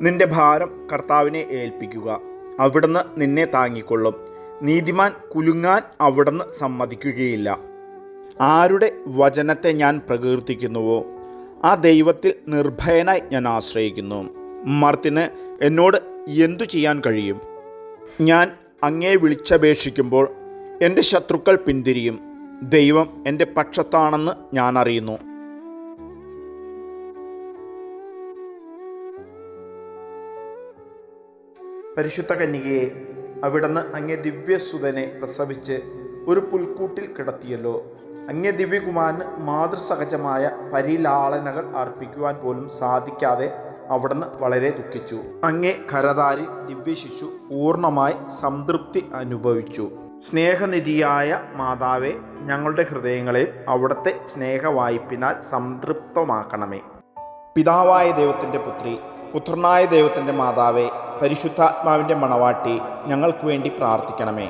നിന്റെ ഭാരം കർത്താവിനെ ഏൽപ്പിക്കുക, അവിടുന്ന് നിന്നെ താങ്ങിക്കൊള്ളും. നീതിമാൻ കുലുങ്ങാൻ അവിടുന്ന് സമ്മതിക്കുകയില്ല. ആരുടെ വചനത്തെ ഞാൻ പ്രകീർത്തിക്കുന്നുവോ ആ ദൈവത്തിൽ നിർഭയനായി ഞാൻ ആശ്രയിക്കുന്നു. മർത്തിന് എന്നോട് എന്തു ചെയ്യാൻ കഴിയും? ഞാൻ അങ്ങേ വിളിച്ചപേക്ഷിക്കുമ്പോൾ എൻ്റെ ശത്രുക്കൾ പിന്തിരിയും. ദൈവം എൻ്റെ പക്ഷത്താണെന്ന് ഞാൻ അറിയുന്നു. പരിശുദ്ധ കന്യകയെ, അവിടുന്ന് അങ്ങേ ദിവ്യസുതനെ പ്രസവിച്ച് ഒരു പുൽക്കൂട്ടിൽ കിടത്തിയല്ലോ. അങ്ങേ ദിവ്യകുമാരന് മാതൃസഹജമായ പരിലാളനകൾ അർപ്പിക്കുവാൻ പോലും സാധിക്കാതെ അവിടുന്ന് വളരെ ദുഃഖിച്ചു. അങ്ങേ കരതാരിൽ ദിവ്യശിശു പൂർണ്ണമായി സംതൃപ്തി അനുഭവിച്ചു. സ്നേഹനിധിയായ മാതാവേ, ഞങ്ങളുടെ ഹൃദയങ്ങളെ അവിടുത്തെ സ്നേഹവായ്പിനാൽ സംതൃപ്തമാക്കണമേ. പിതാവായ ദൈവത്തിൻ്റെ പുത്രി, പുത്രനായ ദൈവത്തിൻ്റെ മാതാവേ, പരിശുദ്ധാത്മാവിൻ്റെ മണവാട്ടി, ഞങ്ങൾക്ക് വേണ്ടി പ്രാർത്ഥിക്കണമേ.